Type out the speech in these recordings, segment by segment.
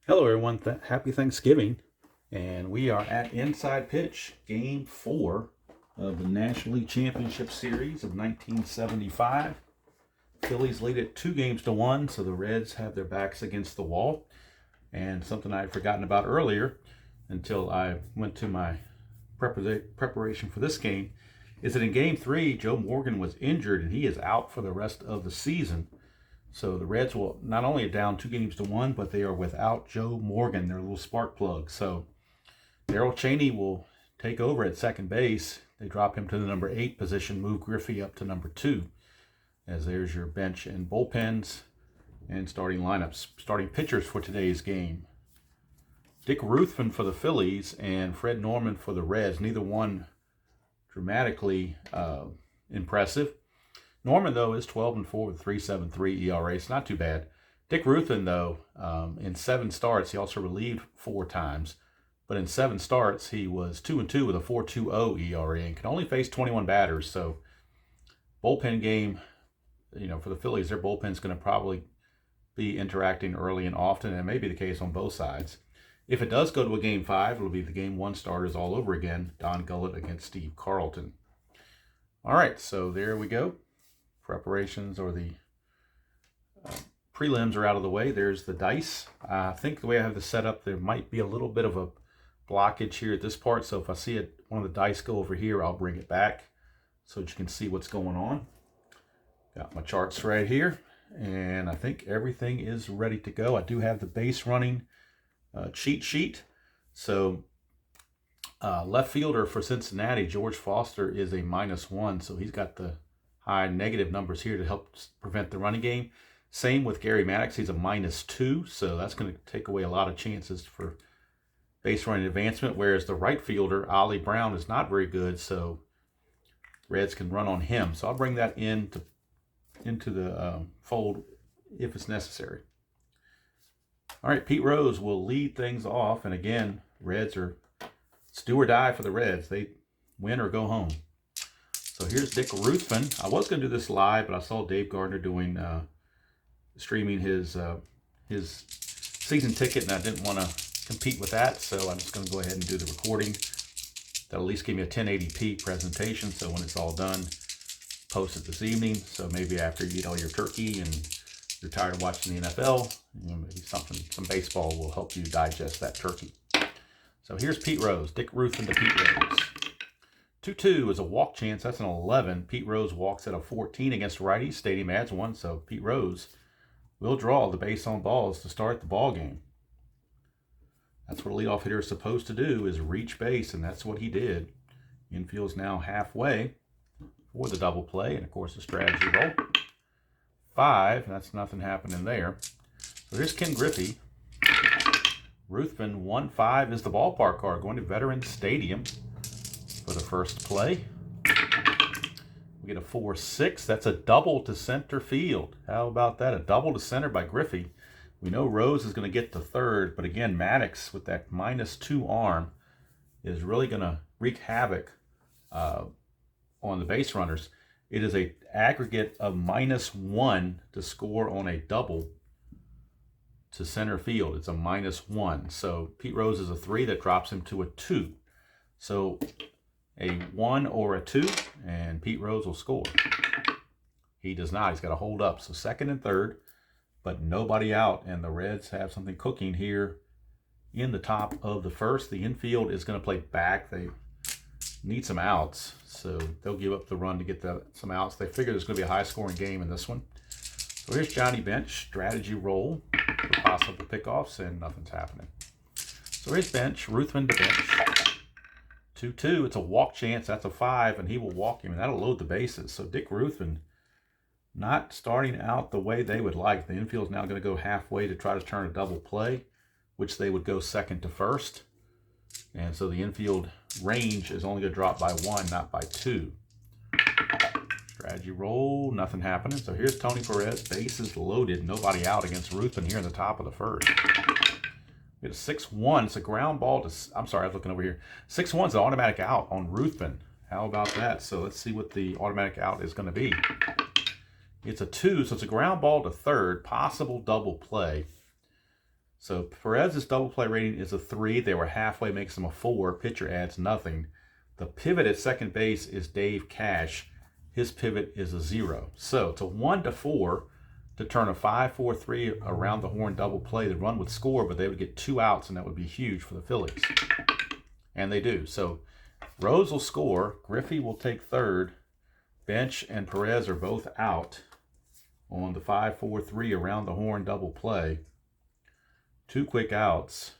Hello, everyone. Happy Thanksgiving. And we are at Inside Pitch, Game 4 of the National League Championship Series of 1975. Phillies lead it 2-1, so the Reds have their backs against the wall. And something I had forgotten about earlier until I went to my preparation for this game is that in Game 3, Joe Morgan was injured and he is out for the rest of the season. So the Reds will not only down 2-1, but they are without Joe Morgan, their little spark plug. So Darrell Chaney will take over at second base. They drop him to the number 8 position, move Griffey up to number 2. As there's your bench and bullpens and starting lineups. Starting pitchers for today's game. Dick Ruthven for the Phillies and Fred Norman for the Reds. Neither one dramatically impressive. Norman, though, is 12-4 with 3.73 ERA. It's not too bad. Dick Ruthven, though, in 7 starts, he also relieved 4 times. But in 7 starts, he was 2-2 with a 4.20 ERA and can only face 21 batters. So, bullpen game, for the Phillies, their bullpen's going to probably be interacting early and often, and it may be the case on both sides. If it does go to a Game 5, it'll be the Game 1 starters all over again. Don Gullett against Steve Carlton. All right, so there we go. Preparations or the prelims are out of the way. There's the dice. I think the way I have this set up, there might be a little bit of a blockage here at this part. So if I see one of the dice go over here, I'll bring it back so that you can see what's going on. Got my charts right here, and I think everything is ready to go. I do have the base running cheat sheet. So left fielder for Cincinnati, George Foster, is a -1. So he's got the high negative numbers here to help prevent the running game. Same with Gary Maddox. He's a -2, so that's going to take away a lot of chances for base running advancement, whereas the right fielder, Ollie Brown, is not very good, so Reds can run on him. So I'll bring that into the fold if it's necessary. All right, Pete Rose will lead things off, and again, Reds it's do or die for the Reds. They win or go home. So here's Dick Ruthven. I was going to do this live, but I saw Dave Gardner streaming his season ticket, and I didn't want to compete with that, so I'm just going to go ahead and do the recording. That'll at least give me a 1080p presentation, so when it's all done, post it this evening. So maybe after you eat all your turkey and you're tired of watching the NFL, maybe some baseball will help you digest that turkey. So here's Pete Rose. Dick Ruthven to Pete Rose. 2-2 is a walk chance. That's an 11. Pete Rose walks at a 14 against righties. Stadium adds 1, so Pete Rose will draw the base on balls to start the ball game. That's what a leadoff hitter is supposed to do, is reach base, and that's what he did. Infield's now halfway for the double play, and of course the strategy roll. 5, that's nothing happening there. So here's Ken Griffey. Ruthven 1-5 is the ballpark card, going to Veterans Stadium for the first play. We get a 4-6. That's a double to center field. How about that? A double to center by Griffey. We know Rose is going to get to third, but again, Maddox with that -2 arm is really going to wreak havoc on the base runners. It is an aggregate of -1 to score on a double to center field. It's a -1. So Pete Rose is a 3. That drops him to a 2. So a 1 or a 2, and Pete Rose will score. He does not. He's got to hold up. So second and third, but nobody out, and the Reds have something cooking here in the top of the first. The infield is going to play back. They need some outs, so they'll give up the run to get some outs. They figure there's going to be a high-scoring game in this one. So here's Johnny Bench, strategy roll for possible pickoffs, and nothing's happening. So here's Bench, Ruthven to Bench. 2-2, it's a walk chance. That's a 5, and he will walk him, and that'll load the bases. So Dick Ruthven not starting out the way they would like. The infield's now going to go halfway to try to turn a double play, which they would go second to first. And so the infield range is only going to drop by 1, not by 2. Strategy roll, nothing happening. So here's Tony Perez, bases loaded, nobody out against Ruthven here in the top of the first. We get a 6-1. It's a ground ball to, I'm sorry, I was looking over here. 6-1 is an automatic out on Ruthven. How about that? So let's see what the automatic out is going to be. It's a 2, so it's a ground ball to third, possible double play. So Perez's double play rating is a 3. They were halfway, makes him a 4. Pitcher adds nothing. The pivot at second base is Dave Cash. His pivot is a 0. So it's a 1-4 to turn a 5-4-3 around the horn double play. The run would score, but they would get 2 outs, and that would be huge for the Phillies. And they do. So Rose will score. Griffey will take third. Bench and Perez are both out on the 5-4-3 around the horn double play. 2 quick outs.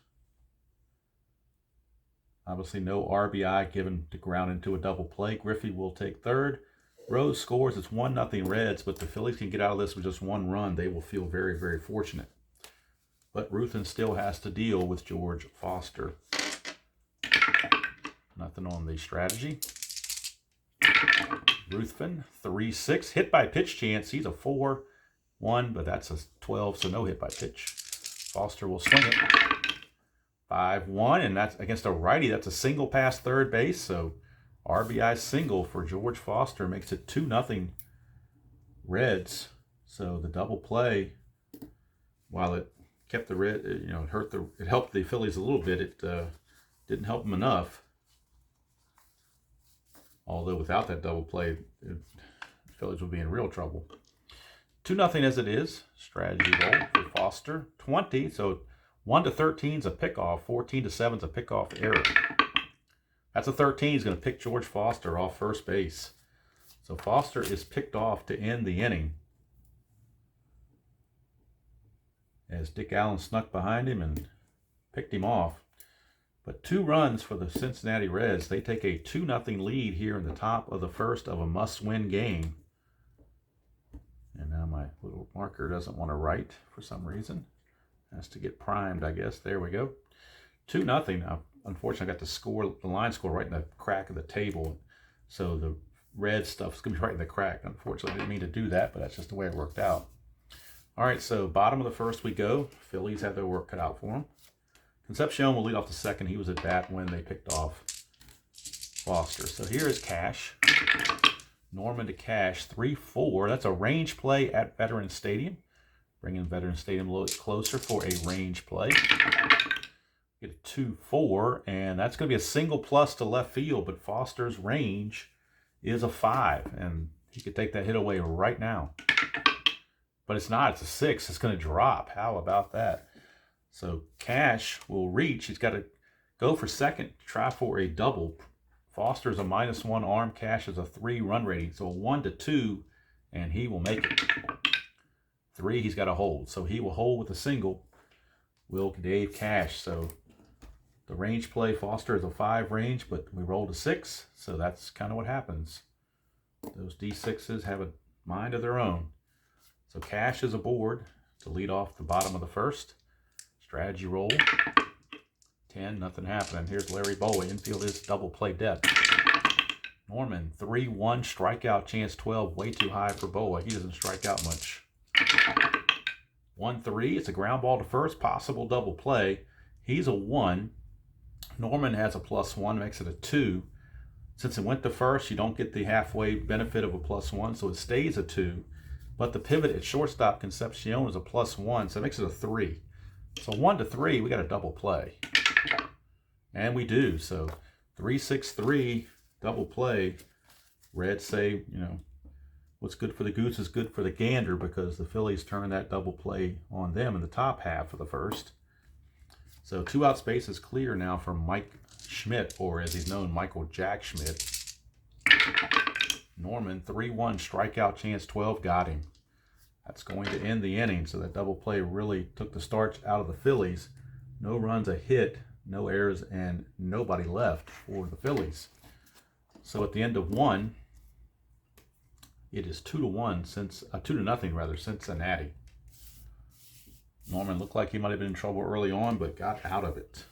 Obviously no RBI given to ground into a double play. Griffey will take third. Rose scores. It's 1-0 Reds, but the Phillies can get out of this with just 1 run. They will feel very, very fortunate. But Ruthin still has to deal with George Foster. Nothing on the strategy. Ruthven, 3-6. Hit by pitch chance. He's a 4-1, but that's a 12, so no hit by pitch. Foster will swing it. 5-1, and that's against a righty. That's a single past third base, so RBI single for George Foster makes it 2-0 Reds. So the double play, while it kept the Red, it helped the Phillies a little bit. It didn't help them enough. Although without that double play, the Phillies would be in real trouble. 2-0 as it is. Strategy roll for Foster. 20, so 1-13 is a pickoff. 14-7 is a pickoff error. That's a 13. He's going to pick George Foster off first base. So Foster is picked off to end the inning, as Dick Allen snuck behind him and picked him off. But 2 runs for the Cincinnati Reds. They take a 2-0 lead here in the top of the first of a must-win game. And now my little marker doesn't want to write for some reason. Has to get primed, I guess. There we go. 2-0. Now, unfortunately, I got the line score right in the crack of the table. So the red stuff's going to be right in the crack. Unfortunately, I didn't mean to do that, but that's just the way it worked out. All right, so bottom of the first we go. Phillies have their work cut out for them. Concepcion will lead off the second. He was at bat when they picked off Foster. So here is Cash. Norman to Cash, 3-4. That's a range play at Veterans Stadium. Bringing Veterans Stadium a little bit closer for a range play. Get a 2-4, and that's going to be a single plus to left field, but Foster's range is a 5, and he could take that hit away right now. But it's not. It's a 6. It's going to drop. How about that? So Cash will reach. He's got to go for second, try for a double. Foster's a -1 arm. Cash is a 3 run rating. So a 1-2, and he will make it. 3, he's got to hold. So he will hold with a single. Will Dave Cash. So the range play, Foster is a 5 range, but we rolled a 6. So that's kind of what happens. Those D6s have a mind of their own. So Cash is aboard to lead off the bottom of the first. Strategy roll. 10, nothing happening. Here's Larry Bowie. Infield is double play depth. Norman, 3-1, strikeout chance 12. Way too high for Bowie. He doesn't strike out much. 1-3, it's a ground ball to first. Possible double play. He's a 1. Norman has a +1, makes it a 2. Since it went to first, you don't get the halfway benefit of a +1, so it stays a 2. But the pivot at shortstop, Concepcion, is a +1, so it makes it a 3. So 1-3, we got a double play. And we do. So 3-6-3, double play. Reds say, what's good for the goose is good for the gander, because the Phillies turned that double play on them in the top half of the first. So 2 out space is clear now for Mike Schmidt, or as he's known, Michael Jack Schmidt. Norman, 3-1, strikeout chance 12, got him. That's going to end the inning. So that double play really took the starch out of the Phillies. No runs, a hit, no errors, and nobody left for the Phillies. So at the end of 1, it is 2-1 since 2-0 rather, Cincinnati. Norman looked like he might have been in trouble early on, but got out of it.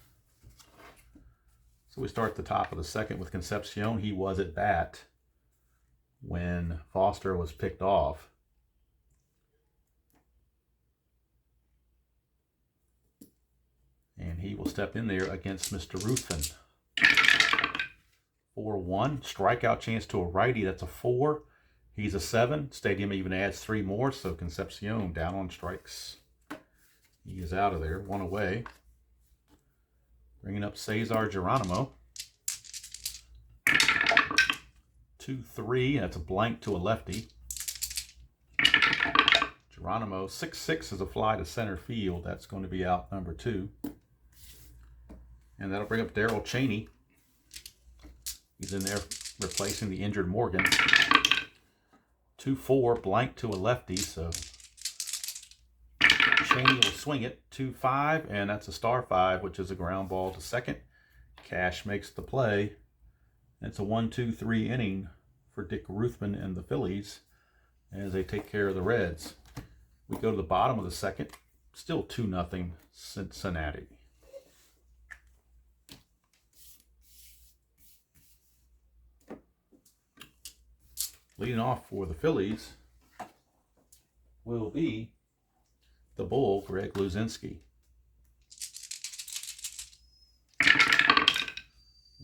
So we start at the top of the second with Concepcion. He was at bat when Foster was picked off. And he will step in there against Mr. Ruthven. 4-1, strikeout chance to a righty. That's a 4. He's a 7. Stadium even adds 3 more, so Concepcion down on strikes. He is out of there, 1 away. Bringing up Cesar Geronimo. 2-3, that's a blank to a lefty. Geronimo, 6-6 is a fly to center field. That's going to be out number 2. And that'll bring up Darryl Cheney. He's in there replacing the injured Morgan. 2-4, blank to a lefty, so Cheney will swing it. 2-5, and that's a star 5, which is a ground ball to second. Cash makes the play. It's a 1-2-3 inning for Dick Ruthman and the Phillies as they take care of the Reds. We go to the bottom of the second. Still 2-0 Cincinnati. Leading off for the Phillies will be the Bull, Greg Luzinski.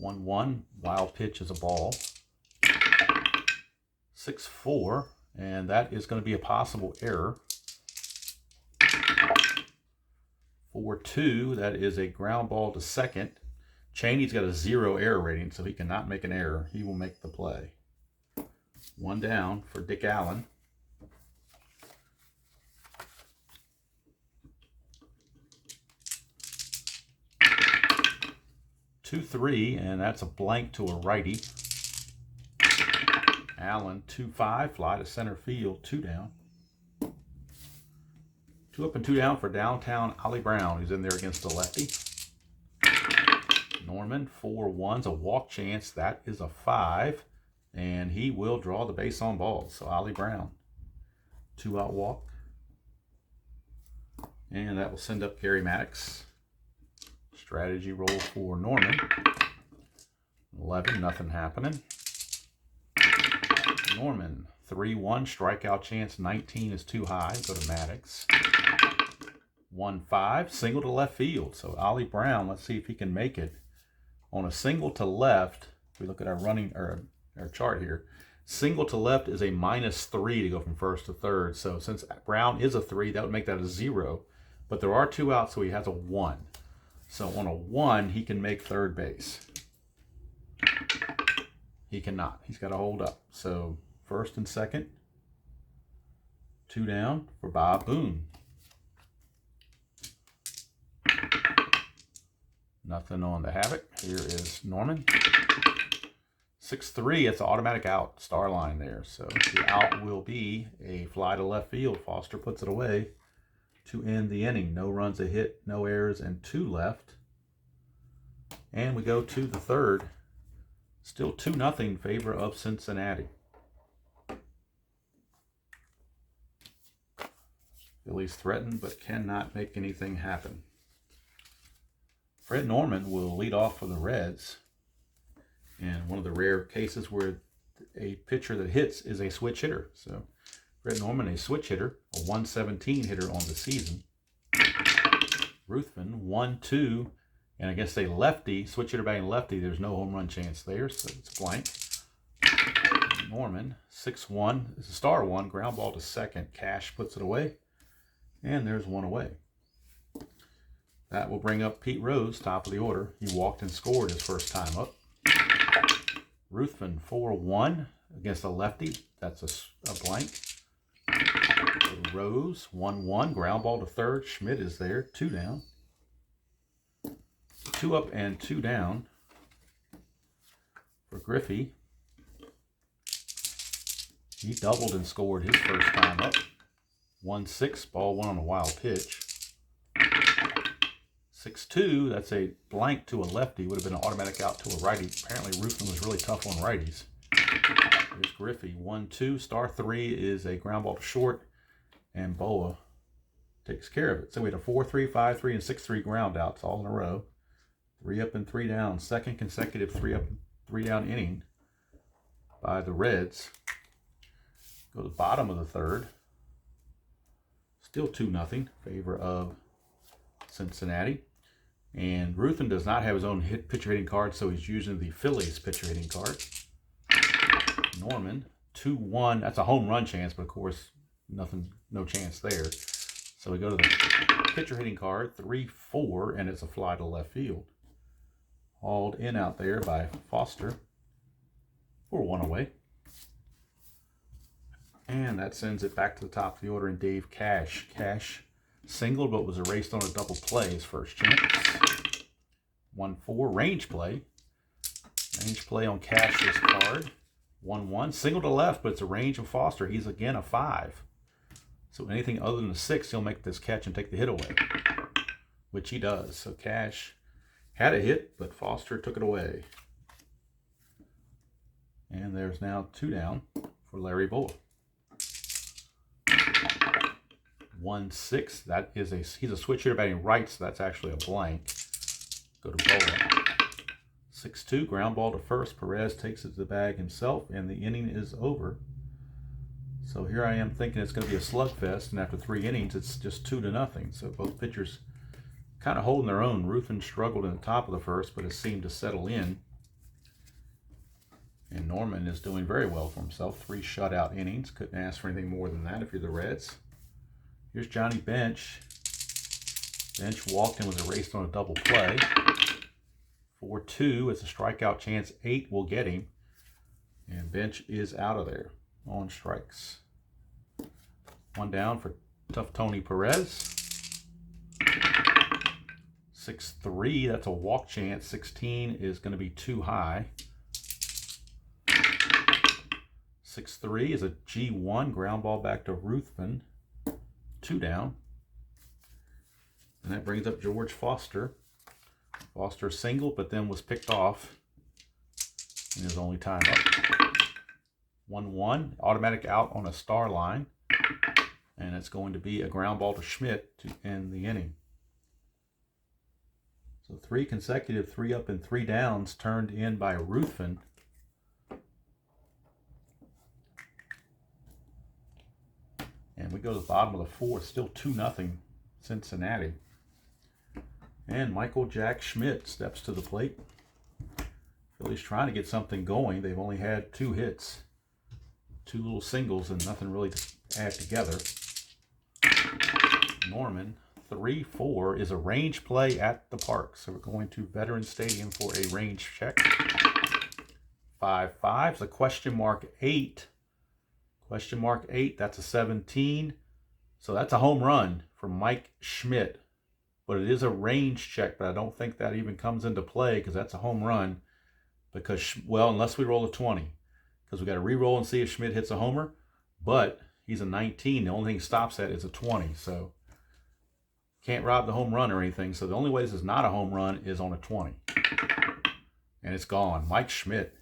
1-1, wild pitch is a ball. 6-4, and that is going to be a possible error. 4-2, that is a ground ball to second. Cheney's got a 0 error rating, so he cannot make an error. He will make the play. 1 down for Dick Allen. Two, 3, and that's a blank to a righty. Allen, 2-5, fly to center field, 2 down. 2 up and 2 down for downtown Ollie Brown, who's in there against the lefty. Norman, 4-1's a walk chance. That is a 5, and he will draw the base on balls. So Ollie Brown, 2-out walk. And that will send up Gary Maddox. Strategy roll for Norman. 11, nothing happening. Norman, 3-1, strikeout chance 19 is too high. Go to Maddox. 1-5, single to left field. So Ollie Brown, let's see if he can make it. On a single to left, if we look at our chart here, single to left is a -3 to go from first to third. So since Brown is a 3, that would make that a 0. But there are 2 outs, so he has a 1. So on a 1, he can make third base. He cannot. He's got to hold up. So first and second, 2 down for Bob Boone. Nothing on the havoc. Here is Norman. 6-3, it's an automatic out, star line there. So the out will be a fly to left field. Foster puts it away to end the inning. No runs, a hit, no errors, and 2 left. And we go to the third. Still 2-0 in favor of Cincinnati. Phillies threaten but cannot make anything happen. Fred Norman will lead off for the Reds. And one of the rare cases where a pitcher that hits is a switch hitter. So Fred Norman, a switch hitter, a 117 hitter on the season. Ruthven, 1-2, and against a lefty, switch hitter batting lefty, there's no home run chance there, so it's blank. Norman, 6-1, is a star 1, ground ball to second. Cash puts it away, and there's 1 away. That will bring up Pete Rose, top of the order. He walked and scored his first time up. Ruthven, 4-1 against a lefty. That's a blank. Rose, 1-1, ground ball to third. Schmidt is there, 2 down. 2 up and 2 down for Griffey. He doubled and scored his first time up. 1-6, ball 1 on a wild pitch. 6-2, that's a blank to a lefty. Would have been an automatic out to a righty. Apparently Ruthven was really tough on righties. Here's Griffey, 1-2. Star 3 is a ground ball to short, and Boa takes care of it. So we had a 4-3, 5-3, and 6-3 ground outs all in a row. 3 up and 3 down. Second consecutive 3 up and 3 down inning by the Reds. Go to the bottom of the third. Still 2-0 favor of Cincinnati. And Ruthven does not have his own pitcher hitting card, so he's using the Phillies pitcher hitting card. Norman, 2-1. That's a home run chance, but of course, no chance there. So we go to the pitcher hitting card, 3-4, and it's a fly to left field. Hauled in out there by Foster for 1 away. And that sends it back to the top of the order, and Dave Cash. Cash singled, but was erased on a double play his first chance. 1-4, range play. Range play on Cash's card. 1-1, single to left, but it's a range of Foster. He's again a 5. So anything other than a 6, he'll make this catch and take the hit away, which he does. So Cash had a hit, but Foster took it away. And there's now 2 down for Larry Bull. 1-6. That is he's a switch hitter batting right, so that's actually a blank. Go to Bull. 6-2, ground ball to first. Perez takes it to the bag himself, and the inning is over. So here I am thinking it's going to be a slugfest, and after 3 innings, it's just 2-0. So both pitchers kind of holding their own. Ruffin struggled in the top of the first, but has seemed to settle in. And Norman is doing very well for himself. 3 shutout innings. Couldn't ask for anything more than that if you're the Reds. Here's Johnny Bench. Bench walked and was erased on a double play. 4-2. It's a strikeout chance. 8 will get him. And Bench is out of there on strikes. 1 down for tough Tony Perez. 6-3. That's a walk chance. 16 is going to be too high. 6-3 is a G1. Ground ball back to Ruthven. 2 down. And that brings up George Foster. Foster singled, but then was picked off in his only time up. 1-1, automatic out on a star line. And it's going to be a ground ball to Schmidt to end the inning. So 3 consecutive 3 up and 3 downs turned in by Ruthven. And we go to the bottom of the 4th, still 2-0 Cincinnati. And Michael Jack Schmidt steps to the plate. Phillies trying to get something going. They've only had 2 hits, 2 little singles, and nothing really to add together. Norman, 3-4 is a range play at the park. So we're going to Veterans Stadium for a range check. 5-5 is a question mark 8. Question mark 8, that's a 17. So that's a home run for Mike Schmidt. But it is a range check, but I don't think that even comes into play because that's a home run. Because, well, unless we roll a 20. Because we got to re-roll and see if Schmidt hits a homer. But he's a 19. The only thing he stops at is a 20. So can't rob the home run or anything. So the only way this is not a home run is on a 20. And it's gone. Mike Schmidt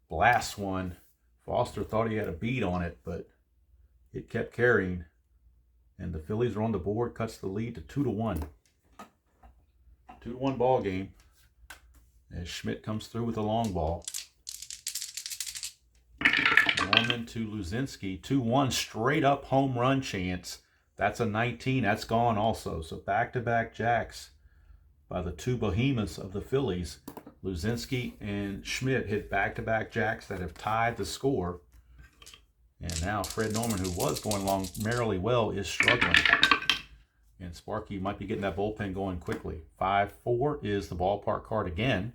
blasts one. Foster thought he had a beat on it, but it kept carrying. And the Phillies are on the board, cuts the lead to 2-1. 2-1 ball game as Schmidt comes through with a long ball. Norman to Luzinski. 2-1 straight up home run chance. That's a 19. That's gone also. So back-to-back jacks by the 2 behemoths of the Phillies. Luzinski and Schmidt hit back-to-back jacks that have tied the score. And now Fred Norman, who was going along merrily well, is struggling. And Sparky might be getting that bullpen going quickly. 5-4 is the ballpark card again.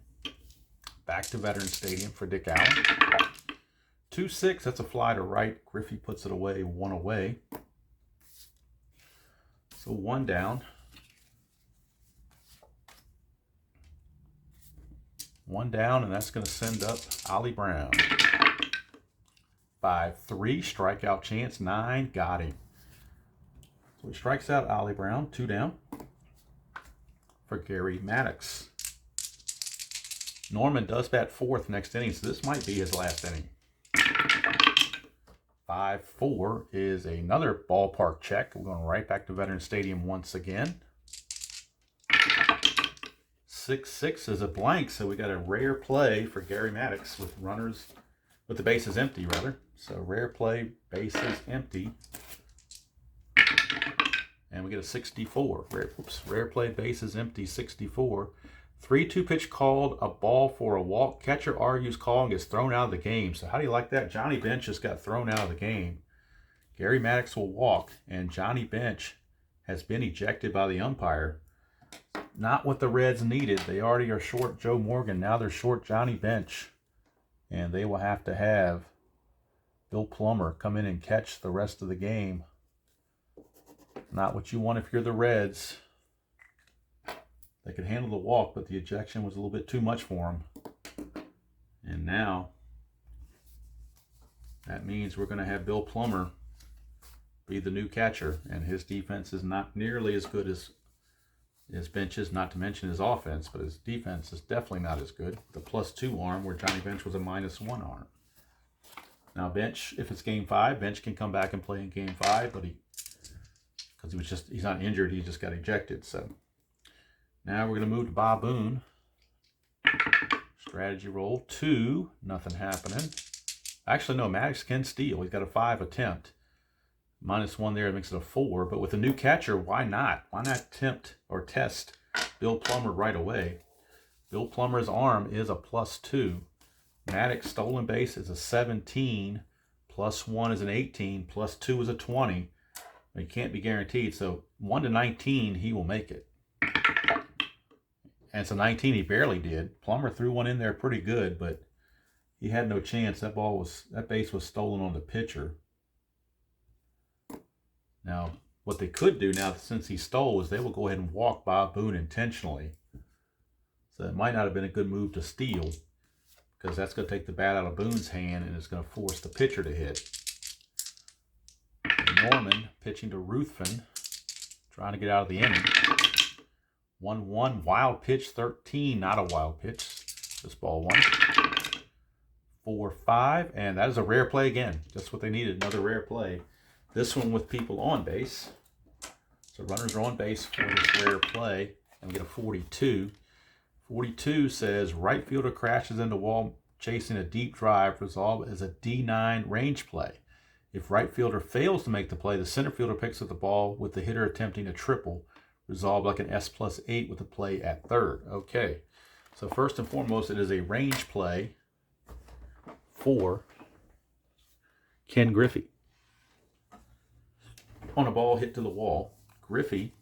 Back to Veterans Stadium for Dick Allen. 2-6, that's a fly to right. Griffey puts it away, 1 away. So 1 down. 1 down, and that's going to send up Ollie Brown. 5-3, strikeout chance, 9, got him. So he strikes out Ollie Brown, 2 down for Gary Maddox. Norman does bat 4th next inning, so this might be his last inning. 5-4 is another ballpark check. We're going right back to Veterans Stadium once again. 6-6 is a blank, so we got a rare play for Gary Maddox with runners, with the bases empty, rather. So rare play, bases empty. And we get a 64. Rare play, bases empty, 64. 3-2 pitch called, a ball for a walk. Catcher argues call and gets thrown out of the game. So how do you like that? Johnny Bench just got thrown out of the game. Gary Maddox will walk, and Johnny Bench has been ejected by the umpire. Not what the Reds needed. They already are short Joe Morgan. Now they're short Johnny Bench. And they will have to have Bill Plummer come in and catch the rest of the game. Not what you want if you're the Reds. They could handle the walk, but the ejection was a little bit too much for them. And now, that means we're going to have Bill Plummer be the new catcher. And his defense is not nearly as good as his Bench's, not to mention his offense, but his defense is definitely not as good. The +2 arm where Johnny Bench was a -1 arm. Now Bench, if it's game 5, Bench can come back and play in game 5, but he's not injured, he just got ejected. So now we're going to move to Bob Boone. Strategy roll 2, nothing happening. Actually, no, Maddox can steal. He's got a 5 attempt. -1 there makes it a 4, but with a new catcher, why not? Why not attempt or test Bill Plummer right away? Bill Plummer's arm is a +2. Maddox stolen base is a 17, +1 is an 18, +2 is a 20. It can't be guaranteed, so 1 to 19, he will make it. And it's a 19, he barely did. Plummer threw one in there pretty good, but he had no chance. That base was stolen on the pitcher. Now, what they could do now, since he stole, is they will go ahead and walk Bob Boone intentionally. So it might not have been a good move to steal, because that's going to take the bat out of Boone's hand and it's going to force the pitcher to hit. And Norman pitching to Ruthven, trying to get out of the inning. 1-1, wild pitch, 13, not a wild pitch. This ball 1. 4-5, and that is a rare play again. Just what they needed, another rare play. This one with people on base. So runners are on base for this rare play. And we get a 42. 42 says right fielder crashes into wall chasing a deep drive, resolved as a D9 range play. If right fielder fails to make the play, the center fielder picks up the ball with the hitter attempting a triple, resolved like an S+8 with a play at third. Okay, so first and foremost, it is a range play for Ken Griffey. On a ball hit to the wall, Griffey,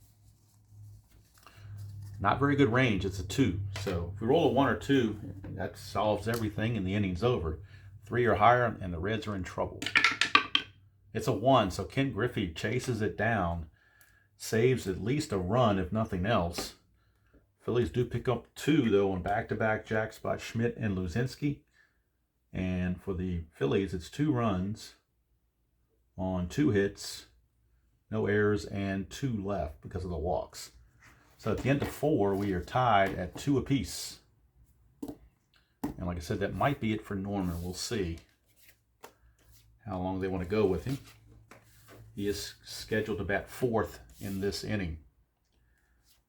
not very good range, it's a 2. So if we roll a 1 or 2, that solves everything and the inning's over. 3 or higher and the Reds are in trouble. It's a 1, so Ken Griffey chases it down, saves at least a run if nothing else. Phillies do pick up 2 though on back-to-back jacks by Schmidt and Luzinski. And for the Phillies, it's 2 runs on 2 hits, no errors, and 2 left because of the walks. So at the end of 4, we are tied at 2 apiece. And like I said, that might be it for Norman. We'll see how long they want to go with him. He is scheduled to bat 4th in this inning.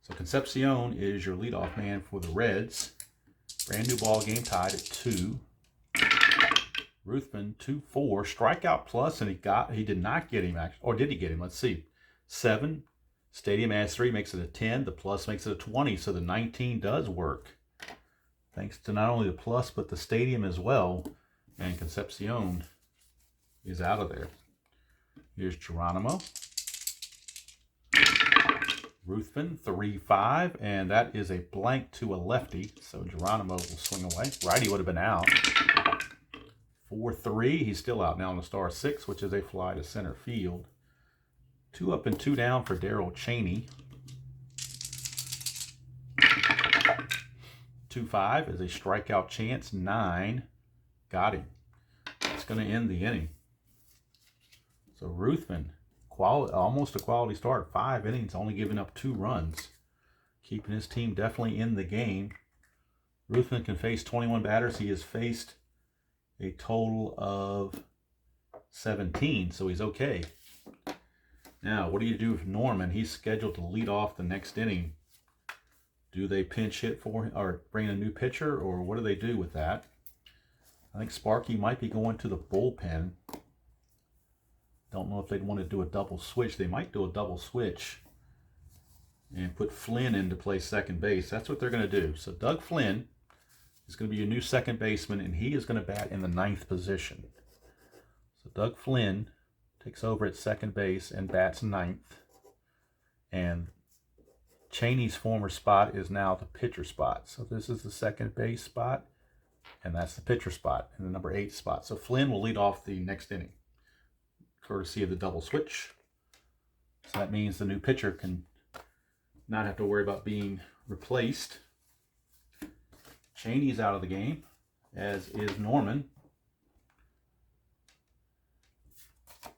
So Concepcion is your leadoff man for the Reds. Brand new ball game, tied at 2. Ruthven 2-4, strikeout plus, and he did not get him actually, or did he get him? Let's see. 7. Stadium adds 3, makes it a 10. The plus makes it a 20, so the 19 does work. Thanks to not only the plus, but the stadium as well. And Concepcion is out of there. Here's Geronimo. Ruthven 3-5, and that is a blank to a lefty, so Geronimo will swing away. Righty would have been out. 4-3, he's still out now on the star 6, which is a fly to center field. 2 up and 2 down for Darrell Chaney. 2-5 is a strikeout chance. 9, got him. That's going to end the inning. So Ruthven, almost a quality start. 5 innings, only giving up 2 runs. Keeping his team definitely in the game. Ruthven can face 21 batters. He has faced a total of 17, so he's okay. Now, what do you do with Norman? He's scheduled to lead off the next inning. Do they pinch hit for him or bring a new pitcher, or what do they do with that? I think Sparky might be going to the bullpen. Don't know if they'd want to do a double switch. They might do a double switch and put Flynn in to play second base. That's what they're going to do. So Doug Flynn is going to be your new second baseman, and he is going to bat in the 9th position. So Doug Flynn takes over at second base and bats 9th. And Cheney's former spot is now the pitcher spot. So this is the second base spot, and that's the pitcher spot and the number 8 spot. So Flynn will lead off the next inning, courtesy of the double switch. So that means the new pitcher can not have to worry about being replaced. Cheney's out of the game, as is Norman.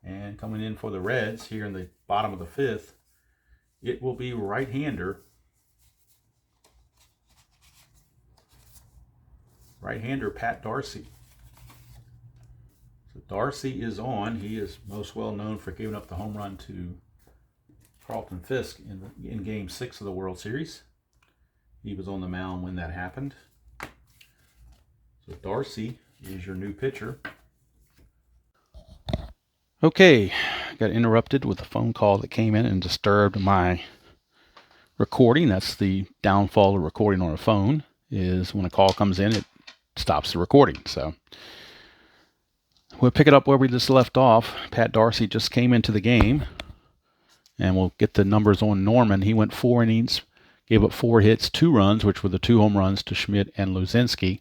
And coming in for the Reds here in the bottom of the 5th, it will be right-hander Pat Darcy. So Darcy is on. He is most well known for giving up the home run to Carlton Fisk in Game 6 of the World Series. He was on the mound when that happened. So Darcy is your new pitcher. Okay, got interrupted with a phone call that came in and disturbed my recording. That's the downfall of recording on a phone, is when a call comes in, it stops the recording. So we'll pick it up where we just left off. Pat Darcy just came into the game, and we'll get the numbers on Norman. He went 4 innings, gave up 4 hits, 2 runs, which were the 2 home runs to Schmidt and Luzinski,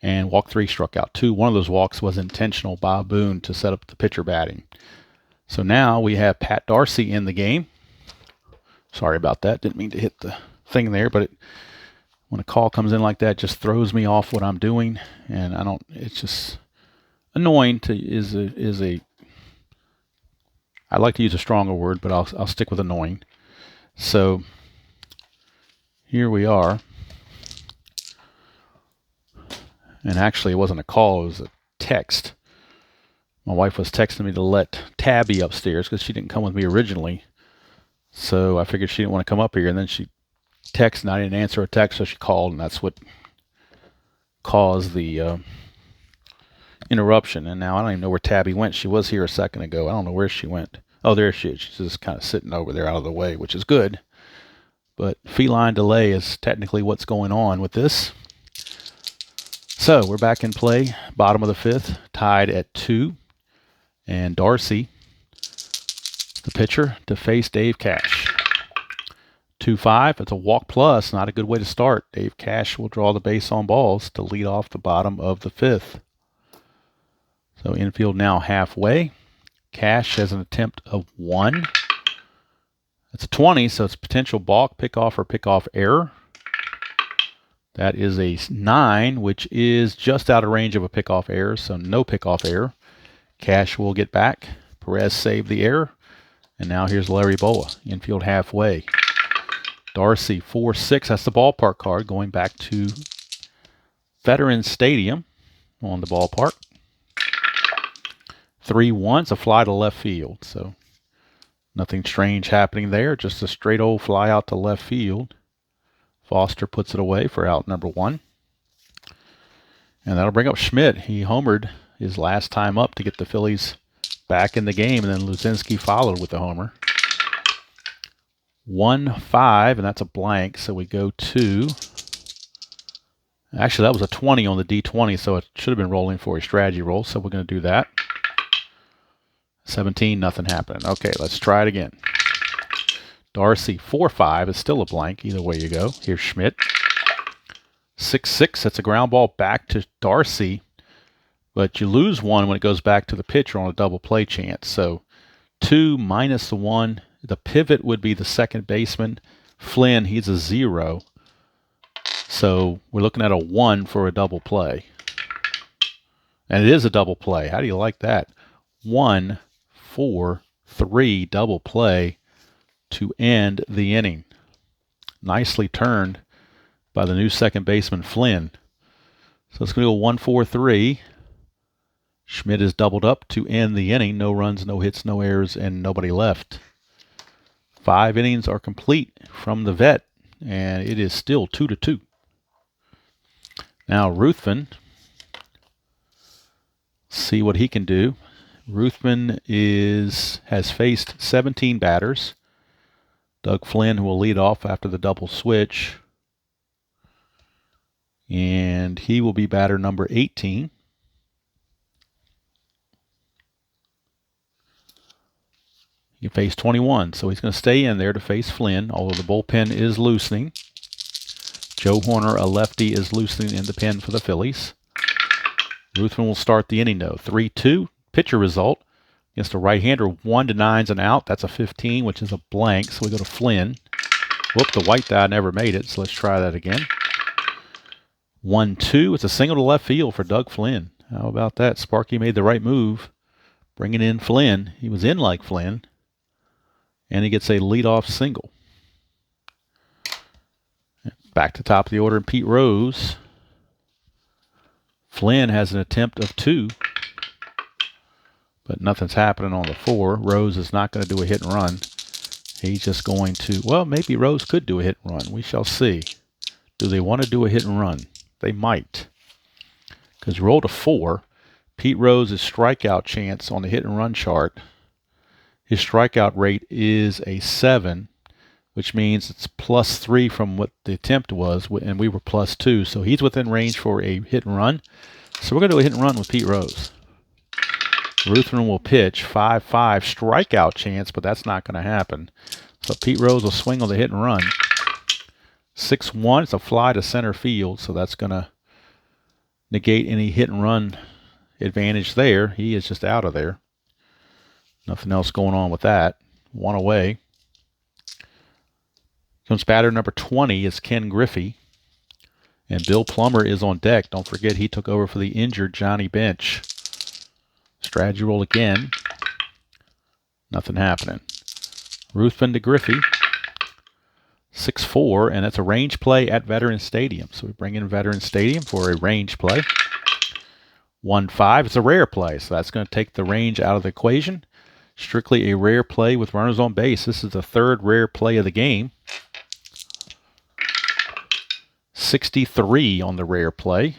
and walked 3, struck out 2. One of those walks was intentional by Boone to set up the pitcher batting. So now we have Pat Darcy in the game. Sorry about that. Didn't mean to hit the thing there, but when a call comes in like that, it just throws me off what I'm doing, and it's just annoying I like to use a stronger word, but I'll stick with annoying. So here we are. And actually, it wasn't a call, it was a text. My wife was texting me to let Tabby upstairs because she didn't come with me originally. So I figured she didn't want to come up here, and then she texted, and I didn't answer her text, so she called, and that's what caused the interruption. And now I don't even know where Tabby went. She was here a second ago. I don't know where she went. Oh, there she is. She's just kind of sitting over there out of the way, which is good. But feline delay is technically what's going on with this. So we're back in play, bottom of the 5th, tied at 2. And Darcy, the pitcher, to face Dave Cash. 2-5, it's a walk plus, not a good way to start. Dave Cash will draw the base on balls to lead off the bottom of the 5th. So infield now halfway. Cash has an attempt of 1. That's a 20, so it's potential balk, pickoff, or pickoff error. That is a 9, which is just out of range of a pickoff error, so no pickoff error. Cash will get back. Perez saved the error. And now here's Larry Boa, infield halfway. Darcy, 4-6. That's the ballpark card going back to Veterans Stadium on the ballpark. 3-1. It's a fly to left field, so nothing strange happening there. Just a straight old fly out to left field. Foster puts it away for out number 1. And that'll bring up Schmidt. He homered his last time up to get the Phillies back in the game, and then Luzinski followed with the homer. 1-5, and that's a blank, so we go to... Actually, that was a 20 on the D20, so it should have been rolling for a strategy roll, so we're going to do that. 17, nothing happening. Okay, let's try it again. Darcy, 4-5, is still a blank, either way you go. Here's Schmidt. 6-6, that's a ground ball back to Darcy, but you lose 1 when it goes back to the pitcher on a double play chance. So 2 minus the 1. The pivot would be the second baseman. Flynn, he's a 0. So we're looking at a 1 for a double play. And it is a double play. How do you like that? 1, 4, 3 double play to end the inning. Nicely turned by the new second baseman, Flynn. So it's going to go 1-4-3. Schmidt is doubled up to end the inning. No runs, no hits, no errors, and nobody left. 5 innings are complete from the vet, and it is still 2-2. Now Ruthven, see what he can do. Ruthven has faced 17 batters. Doug Flynn, who will lead off after the double switch. And he will be batter number 18. He faced 21, so he's going to stay in there to face Flynn, although the bullpen is loosening. Joe Horner, a lefty, is loosening in the pen for the Phillies. Ruthven will start the inning, though. 3-2, pitcher result. Against a right-hander, 1-9's an out. That's a 15, which is a blank, so we go to Flynn. Whoop, the white die never made it, so let's try that again. 1-2, it's a single to left field for Doug Flynn. How about that? Sparky made the right move, bringing in Flynn. He was in like Flynn, and he gets a leadoff single. Back to top of the order, and Pete Rose. Flynn has an attempt of 2, but nothing's happening on the 4. Rose is not going to do a hit and run. He's just going to, well, maybe Rose could do a hit and run. We shall see. Do they want to do a hit and run? They might. Because you rolled a 4. Pete Rose's strikeout chance on the hit and run chart, his strikeout rate is a 7, which means it's +3 from what the attempt was, and we were +2. So he's within range for a hit and run. So we're going to do a hit and run with Pete Rose. Ruthven will pitch. 5-5 strikeout chance, but that's not going to happen. So Pete Rose will swing on the hit and run. 6-1, it's a fly to center field, so that's going to negate any hit and run advantage there. He is just out of there. Nothing else going on with that. 1 away. Comes batter number 20 is Ken Griffey. And Bill Plummer is on deck. Don't forget he took over for the injured Johnny Bench. Strategy roll again. Nothing happening. Ruthven to Griffey. 6-4, and that's a range play at Veterans Stadium. So we bring in Veterans Stadium for a range play. 1-5, it's a rare play, so that's going to take the range out of the equation. Strictly a rare play with runners on base. This is the 3rd rare play of the game. 63 on the rare play.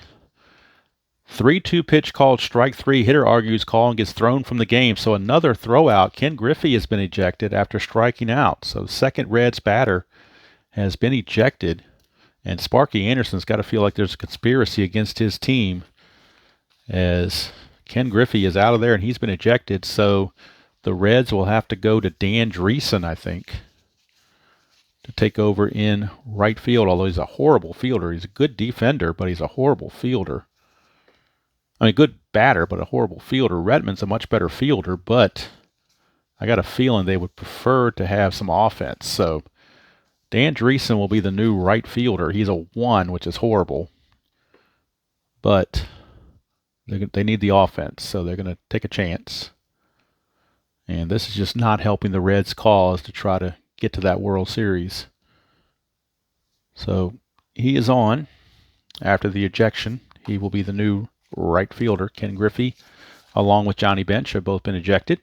3-2 pitch called strike 3. Hitter argues call and gets thrown from the game. So another throw out. Ken Griffey has been ejected after striking out. So the second Reds batter has been ejected. And Sparky Anderson's got to feel like there's a conspiracy against his team, as Ken Griffey is out of there and he's been ejected. So the Reds will have to go to Dan Dreesen, I think, to take over in right field, although he's a horrible fielder. He's a good defender, but he's a horrible fielder. I mean, good batter, but a horrible fielder. Redmond's a much better fielder, but I got a feeling they would prefer to have some offense. So Dan Dreesen will be the new right fielder. He's a 1, which is horrible, but they need the offense, so they're going to take a chance. And this is just not helping the Reds' cause to try to get to that World Series. So he is on after the ejection. He will be the new right fielder. Ken Griffey, along with Johnny Bench, have both been ejected.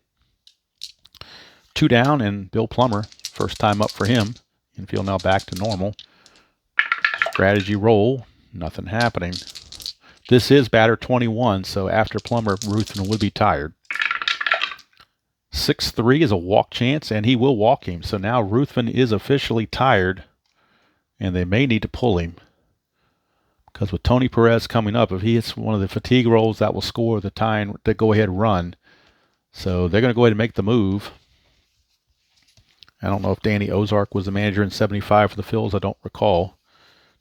2 down, and Bill Plummer, first time up for him. Infield now back to normal. Strategy roll, nothing happening. This is batter 21, so after Plummer, Ruthven would be tired. 6-3 is a walk chance, and he will walk him. So now Ruthven is officially tired, and they may need to pull him. Because with Tony Perez coming up, if he hits one of the fatigue rolls, that will score the time to go ahead and run. So they're going to go ahead and make the move. I don't know if Danny Ozark was the manager in 75 for the Phillies. I don't recall.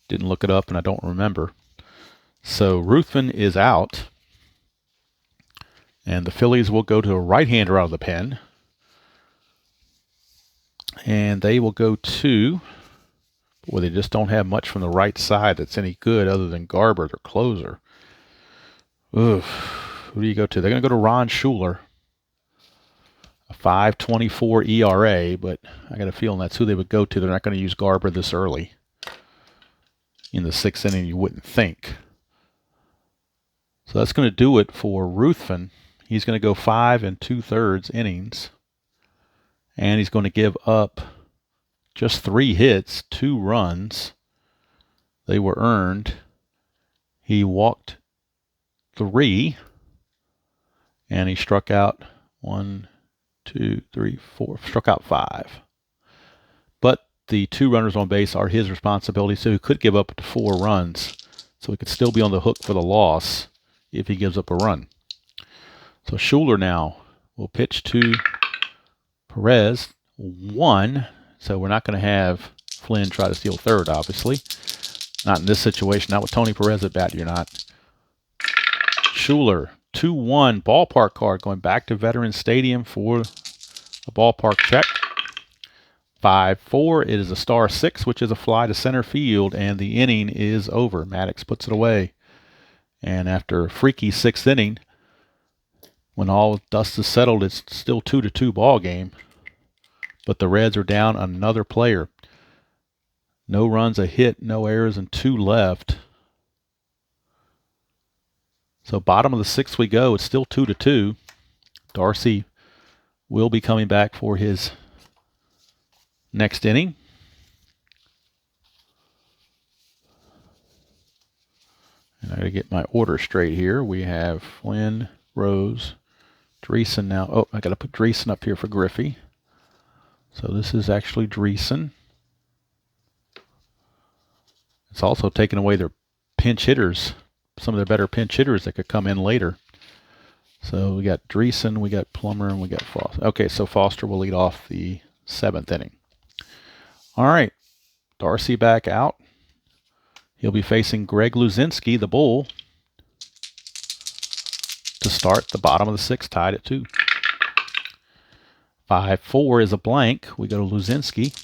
Didn't look it up, and I don't remember. So Ruthven is out. And the Phillies will go to a right-hander out of the pen. And they will go to, well, they just don't have much from the right side that's any good other than Garber, their closer. Oof. Who do you go to? They're going to go to Ron Schuler. A 5.24 ERA, but I got a feeling that's who they would go to. They're not going to use Garber this early. In the 6th inning, you wouldn't think. So that's going to do it for Ruthven. He's going to go 5 2/3 innings. And he's going to give up just 3 hits, 2 runs. They were earned. He walked 3. And he struck out 1, 2, 3, 4. Struck out 5. But the 2 runners on base are his responsibility, so he could give up to 4 runs. So he could still be on the hook for the loss if he gives up a run. So Schuler now will pitch to Perez, 1. So we're not going to have Flynn try to steal third, obviously. Not in this situation. Not with Tony Perez at bat, you're not. Schuler, 2-1 ballpark card going back to Veterans Stadium for a ballpark check. 5-4. It is a star 6, which is a fly to center field, and the inning is over. Maddox puts it away. And after a freaky 6th inning, when all dust is settled, it's still 2-2 ball game. But the Reds are down another player. No runs, a hit, no errors, and 2 left. So bottom of the 6th we go. It's still 2-2. Darcy will be coming back for his next inning. And I got to get my order straight here. We have Flynn, Rose, Dreesen now. Oh, I got to put Dreesen up here for Griffey. So this is actually Dreesen. It's also taken away their pinch hitters, some of their better pinch hitters that could come in later. So we got Dreesen, we got Plummer, and we got Foster. Okay, so Foster will lead off the 7th inning. All right, Darcy back out. He'll be facing Greg Luzinski, the Bull, to start the bottom of the 6th, tied at 2. 5-4 is a blank. We go to Luzinski.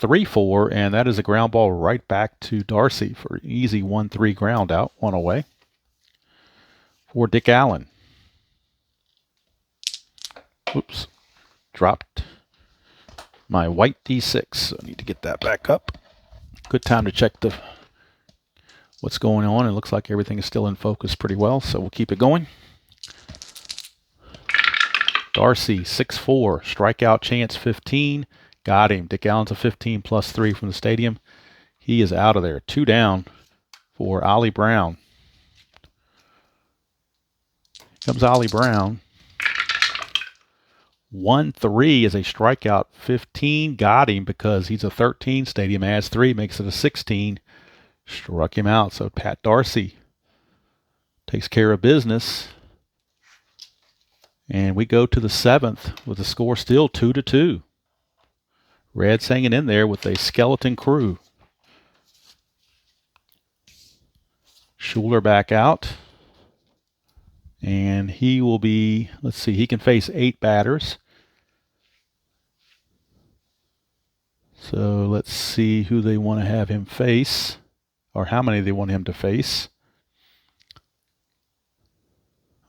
3-4, and that is a ground ball right back to Darcy for an easy 1-3 ground out, 1 away. For Dick Allen. Oops. Dropped my white D6, so I need to get that back up. Good time to check what's going on. It looks like everything is still in focus pretty well, so we'll keep it going. Darcy, 6-4. Strikeout chance, 15. Got him. Dick Allen's a 15 plus 3 from the stadium. He is out of there. 2 down for Ollie Brown. Here comes Ollie Brown. 1-3 is a strikeout. 15. Got him because he's a 13. Stadium adds 3, makes it a 16. Struck him out. So Pat Darcy takes care of business. And we go to the 7th with the score still 2-2. Reds hanging in there with a skeleton crew. Schuler back out. And he will be, let's see, he can face 8 batters. So let's see who they want to have him face, or how many they want him to face.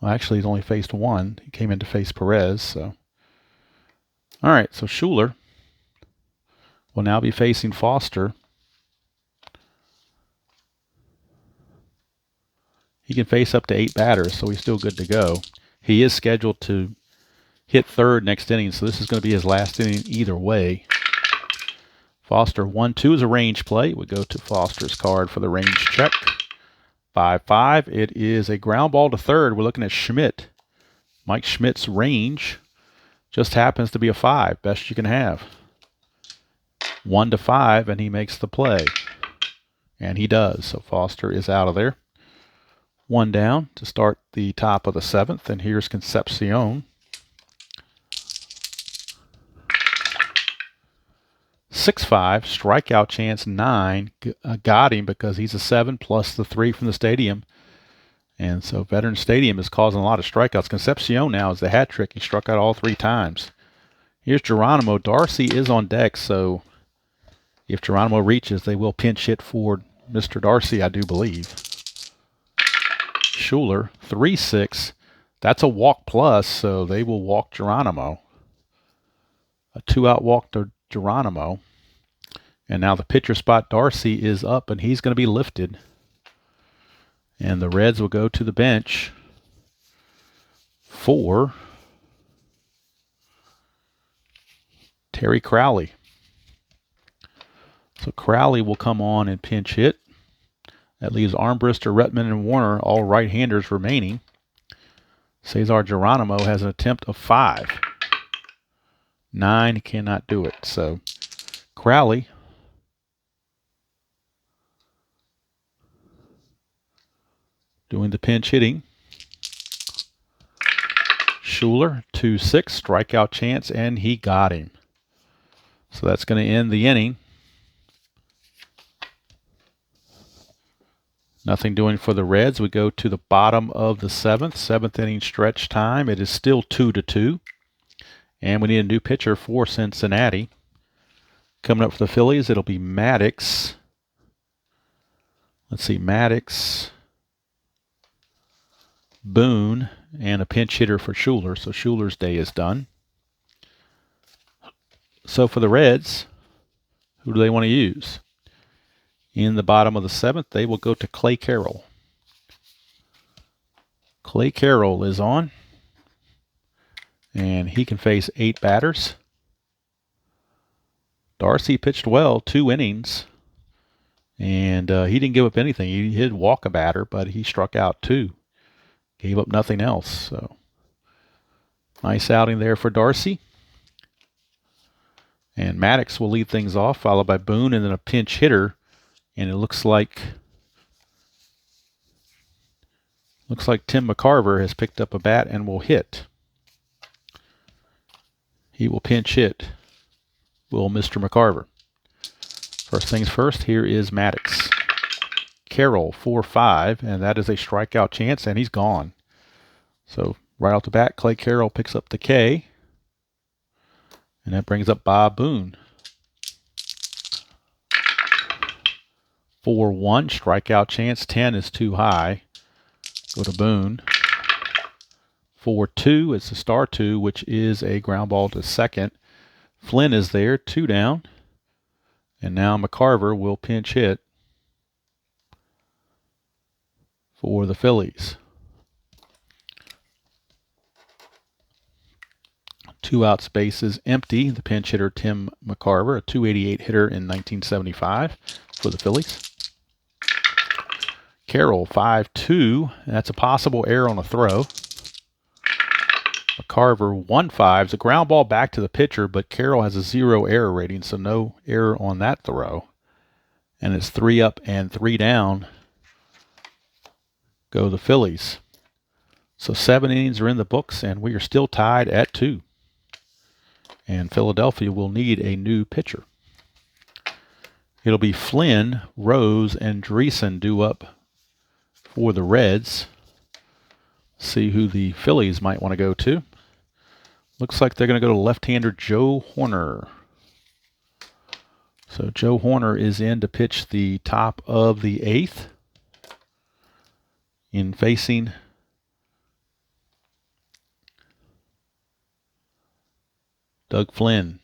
Well, actually, he's only faced 1. He came in to face Perez, so. All right, so Schuler will now be facing Foster. He can face up to 8 batters, so he's still good to go. He is scheduled to hit third next inning, so this is going to be his last inning either way. Foster 1-2 is a range play. We go to Foster's card for the range check. 5-5. It is a ground ball to third. We're looking at Schmidt. Mike Schmidt's range just happens to be a 5. Best you can have. 1-5, and he makes the play. And he does. So Foster is out of there. 1 down to start the top of the 7th. And here's Concepcion. 6-5, strikeout chance 9. Got him because he's a 7 plus the 3 from the stadium. And so Veteran Stadium is causing a lot of strikeouts. Concepcion now is the hat trick. He struck out all 3 times. Here's Geronimo. Darcy is on deck, so if Geronimo reaches, they will pinch hit for Mr. Darcy, I do believe. Schuler, 3-6. That's a walk plus, so they will walk Geronimo. A 2-out walk to Geronimo. And now the pitcher spot, Darcy, is up, and he's going to be lifted. And the Reds will go to the bench for Terry Crowley. So Crowley will come on and pinch hit. That leaves Armbrister, Retman, and Warner, all right-handers remaining. Cesar Geronimo has an attempt of 5. 9, he cannot do it. So Crowley doing the pinch hitting. Schuler, 2-6, strikeout chance, and he got him. So that's going to end the inning. Nothing doing for the Reds. We go to the bottom of the seventh inning stretch time. It is still 2-2. And we need a new pitcher for Cincinnati. Coming up for the Phillies, it'll be Maddox. Let's see, Maddox, Boone, and a pinch hitter for Schuler. So Schuler's day is done. So for the Reds, who do they want to use? In the bottom of the seventh, they will go to Clay Carroll. Clay Carroll is on, and he can face 8 batters. Darcy pitched well, 2 innings, and he didn't give up anything. He did walk a batter, but he struck out 2. Gave up nothing else. So nice outing there for Darcy. And Maddox will lead things off, followed by Boone, and then a pinch hitter. And it looks like Tim McCarver has picked up a bat and will hit. He will pinch hit. Will Mr. McCarver. First things first, here is Maddox. Carroll, 4-5, and that is a strikeout chance, and he's gone. So right off the bat, Clay Carroll picks up the K, and that brings up Bob Boone. 4-1, strikeout chance, 10 is too high. Go to Boone. 4-2, it's a star 2, which is a ground ball to second. Flynn is there, 2 down, and now McCarver will pinch hit for the Phillies. 2 out, spaces empty. The pinch hitter, Tim McCarver, a .288 hitter in 1975 for the Phillies. Carroll, 5-2. That's a possible error on a throw. McCarver, 1-5. It's a ground ball back to the pitcher, but Carroll has a 0 error rating, so no error on that throw. And it's 3 up and 3 down. Go the Phillies. So 7 innings are in the books, and we are still tied at 2. And Philadelphia will need a new pitcher. It'll be Flynn, Rose, and Dreesen due up for the Reds. See who the Phillies might want to go to. Looks like they're going to go to left-hander Joe Horner. So Joe Horner is in to pitch the top of the 8th. In facing Doug Flynn.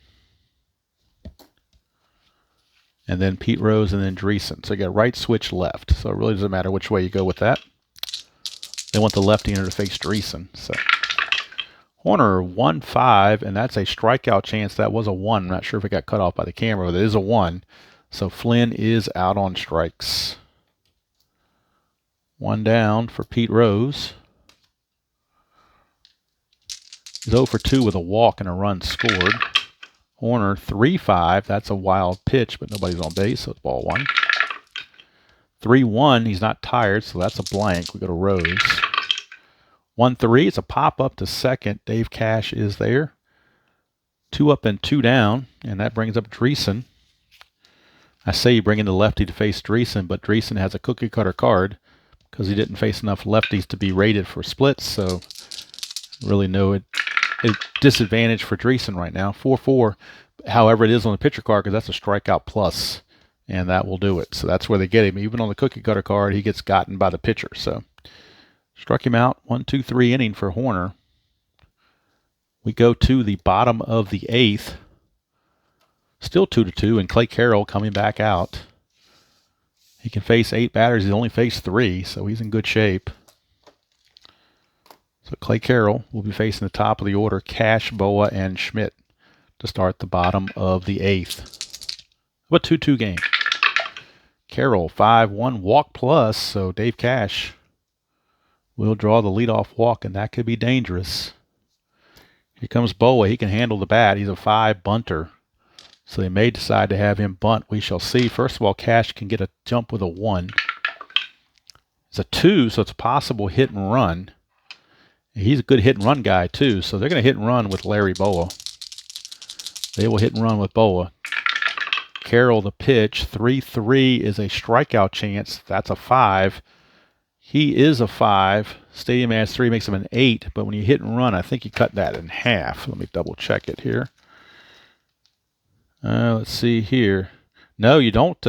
And then Pete Rose and then Dreesen. So you got right switch left. So it really doesn't matter which way you go with that. They want the left-hander to face Dreesen. So Horner, 1-5, and that's a strikeout chance. That was a 1. I'm not sure if it got cut off by the camera, but it is a 1. So Flynn is out on strikes. 1 down for Pete Rose. He's 0 for 2 with a walk and a run scored. Horner, 3-5. That's a wild pitch, but nobody's on base, so it's ball 1. 3-1. He's not tired, so that's a blank. We go to Rose. 1-3. It's a pop up to second. Dave Cash is there. 2 up and 2 down, and that brings up Dreesen. I say you bring in the lefty to face Dreesen, but Dreesen has a cookie cutter card because he didn't face enough lefties to be rated for splits, so really no disadvantage for Dreesen right now. 4-4. However, it is on the pitcher card because that's a strikeout plus, and that will do it. So that's where they get him. Even on the cookie cutter card, he gets gotten by the pitcher. So struck him out. 1-2-3 inning for Horner. We go to the bottom of the 8th. Still 2-2, and Clay Carroll coming back out. He can face 8 batters. He's only faced 3, so he's in good shape. So Clay Carroll will be facing the top of the order, Cash, Boa, and Schmidt to start the bottom of the 8th. A 2-2 game. Carroll, 5-1 walk plus, so Dave Cash will draw the leadoff walk, and that could be dangerous. Here comes Boa. He can handle the bat. He's a 5 bunter. So they may decide to have him bunt. We shall see. First of all, Cash can get a jump with a 1. It's a 2, so it's a possible hit and run. He's a good hit and run guy too, so they're going to hit and run with Larry Boa. They will hit and run with Boa. Carroll the pitch. 3-3 is a strikeout chance. That's a 5. He is a 5. Stadium adds 3, makes him an 8. But when you hit and run, I think you cut that in half. Let me double check it here. Let's see here. No, you don't.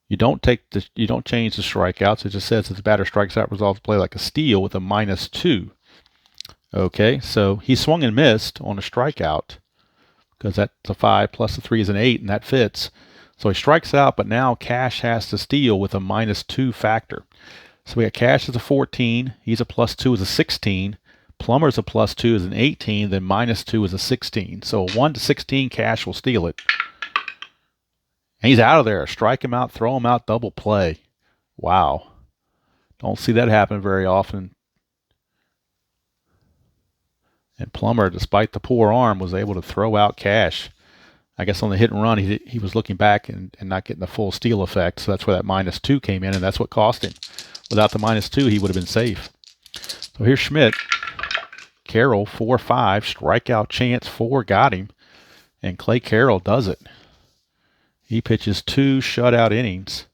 You don't change the strikeouts. It just says that the batter strikes out, resolves the play like a steal with a -2. Okay, so he swung and missed on a strikeout because that's a 5 plus a 3 is an 8, and that fits. So he strikes out, but now Cash has to steal with a -2 factor. So we got Cash as a 14. He's a +2 is a 16. Plummer's a +2 is an 18. Then -2 is a 16. So 1 to 16, Cash will steal it. And he's out of there. Strike him out, throw him out, double play. Wow. Don't see that happen very often. And Plummer, despite the poor arm, was able to throw out Cash. I guess on the hit and run, he was looking back and not getting the full steal effect. So that's where that -2 came in, and that's what cost him. Without the -2, he would have been safe. So here's Schmidt. Carroll, 4-5. Strikeout chance, 4 got him. And Clay Carroll does it. He pitches 2 shutout innings.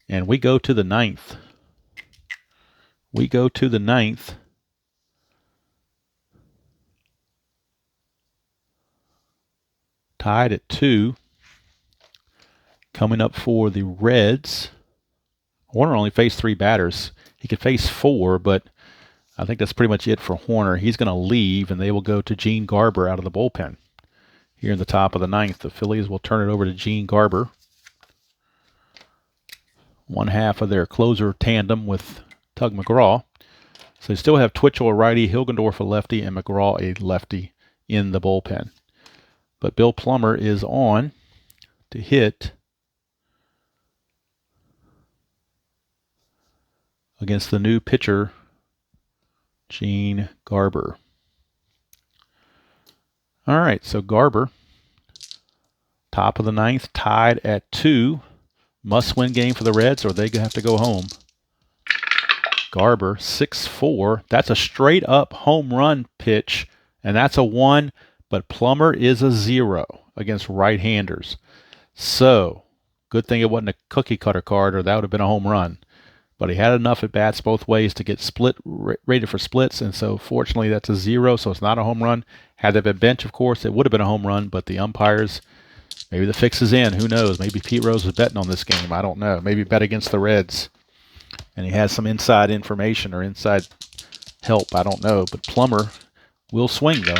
And we go to the 9th. Tied at 2. Coming up for the Reds. Horner only faced 3 batters. He could face 4, but I think that's pretty much it for Horner. He's going to leave, and they will go to Gene Garber out of the bullpen. Here in the top of the 9th, the Phillies will turn it over to Gene Garber. One half of their closer tandem with Tug McGraw. So they still have Twitchell a righty, Hilgendorf a lefty, and McGraw a lefty in the bullpen. But Bill Plummer is on to hit against the new pitcher, Gene Garber. All right, so Garber, top of the 9th, tied at 2. Must-win game for the Reds, or they have to go home. Garber, 6-4. That's a straight-up home run pitch, and that's a 1, but Plummer is a 0 against right-handers. So, good thing it wasn't a cookie-cutter card, or that would have been a home run. But he had enough at-bats both ways to get rated for splits, and so fortunately that's a 0, so it's not a home run. Had that been bench, of course, it would have been a home run, but the umpires, maybe the fix is in. Who knows? Maybe Pete Rose was betting on this game. I don't know. Maybe bet against the Reds, and he has some inside information or inside help. I don't know, but Plummer will swing, though.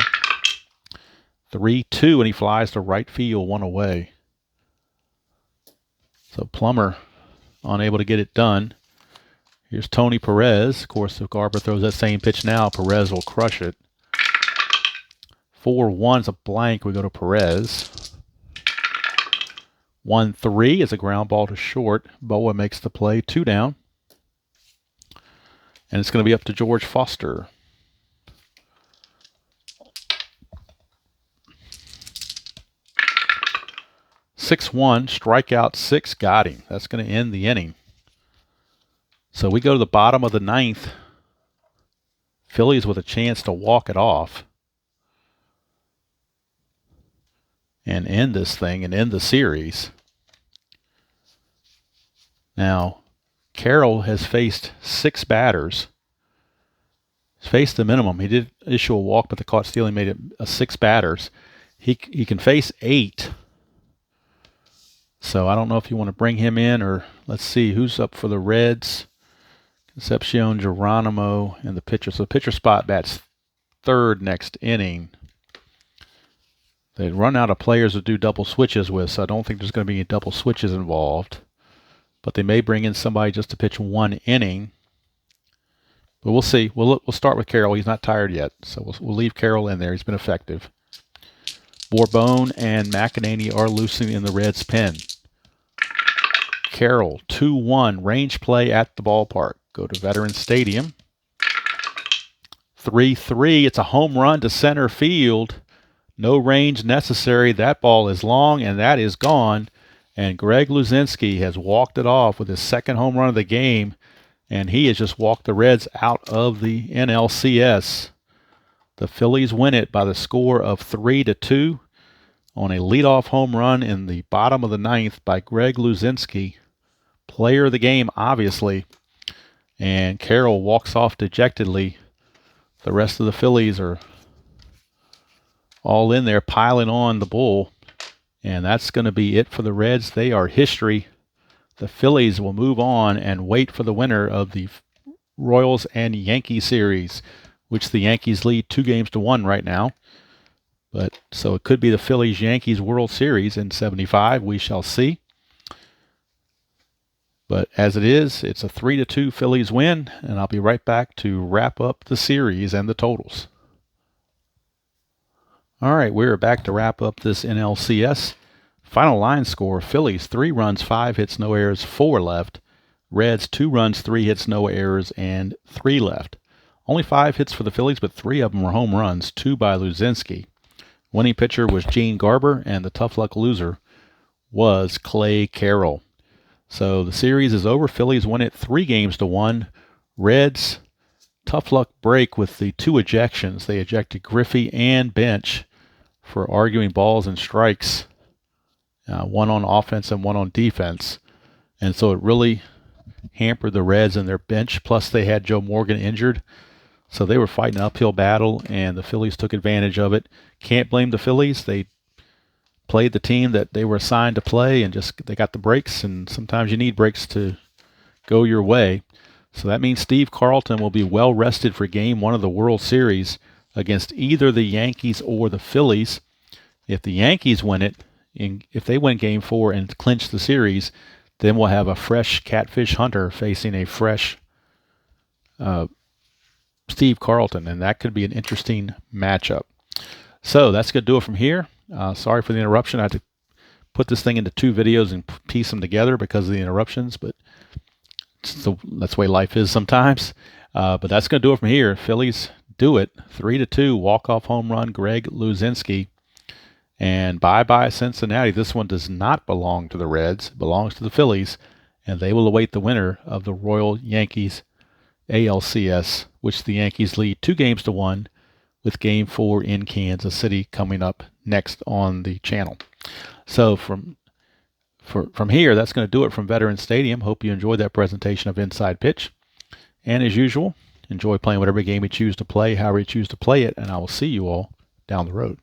3-2, and he flies to right field, 1 away. So Plummer unable to get it done. Here's Tony Perez. Of course, if Garber throws that same pitch now, Perez will crush it. 4-1's a blank. We go to Perez. 1-3 is a ground ball to short. Boa makes the play. 2 down. And it's going to be up to George Foster. (6-1), strikeout 6, got him. That's going to end the inning. So we go to the bottom of the 9th. Phillies with a chance to walk it off and end this thing and end the series. Now, Carroll has faced 6 batters. He's faced the minimum. He did issue a walk, but the caught stealing made it 6 batters. He can face 8. So I don't know if you want to bring him in, or let's see who's up for the Reds. Concepcion, Geronimo, and the pitcher. So the pitcher spot bats 3rd next inning. They'd run out of players to do double switches with, so I don't think there's going to be any double switches involved. But they may bring in somebody just to pitch 1 inning. But we'll see. We'll start with Carroll. He's not tired yet, so we'll leave Carroll in there. He's been effective. Bourbon and McEnany are loosening in the Reds' pen. Carroll, 2-1, range play at the ballpark. Go to Veterans Stadium. 3-3, it's a home run to center field. No range necessary. That ball is long, and that is gone. And Greg Luzinski has walked it off with his 2nd home run of the game. and he has just walked the Reds out of the NLCS. The Phillies win it by the score of 3-2 on a leadoff home run in the bottom of the ninth by Greg Luzinski. Player of the game, obviously. And Carroll walks off dejectedly. The rest of the Phillies are all in there piling on the bull. And that's going to be it for the Reds. They are history. The Phillies will move on and wait for the winner of the Royals and Yankees series, which the Yankees lead 2-1 right now. But so it could be the Phillies-Yankees World Series in '75. We shall see. But as it is, it's a 3-2 Phillies win, and I'll be right back to wrap up the series and the totals. All right, we're back to wrap up this NLCS. Final line score, Phillies 3 runs, 5 hits, no errors, 4 left. Reds 2 runs, 3 hits, no errors, and 3 left. Only 5 hits for the Phillies, but 3 of them were home runs, 2 by Luzinski. Winning pitcher was Gene Garber, and the tough luck loser was Clay Carroll. So the series is over. Phillies win it 3-1. Reds, tough luck break with the 2 ejections. They ejected Griffey and Bench for arguing balls and strikes, one on offense and one on defense. And so it really hampered the Reds and their bench. Plus they had Joe Morgan injured. So they were fighting an uphill battle, and the Phillies took advantage of it. Can't blame the Phillies. They played the team that they were assigned to play, and just they got the breaks, and sometimes you need breaks to go your way. So that means Steve Carlton will be well rested for Game 1 of the World Series against either the Yankees or the Phillies. If the Yankees win it, if they win Game 4 and clinch the series, then we'll have a fresh Catfish Hunter facing a fresh Steve Carlton, and that could be an interesting matchup. So that's going to do it from here. Sorry for the interruption. I had to put this thing into 2 videos and piece them together because of the interruptions, but that's the way life is sometimes. But that's going to do it from here. Phillies do it. 3-2, walk-off home run, Greg Luzinski. And bye-bye Cincinnati. This one does not belong to the Reds. It belongs to the Phillies, and they will await the winner of the Royal Yankees ALCS, which the Yankees lead 2-1 with Game 4 in Kansas City coming up next on the channel. So from here, that's going to do it from Veterans Stadium. Hope you enjoyed that presentation of Inside Pitch. And as usual, enjoy playing whatever game you choose to play, however you choose to play it, and I will see you all down the road.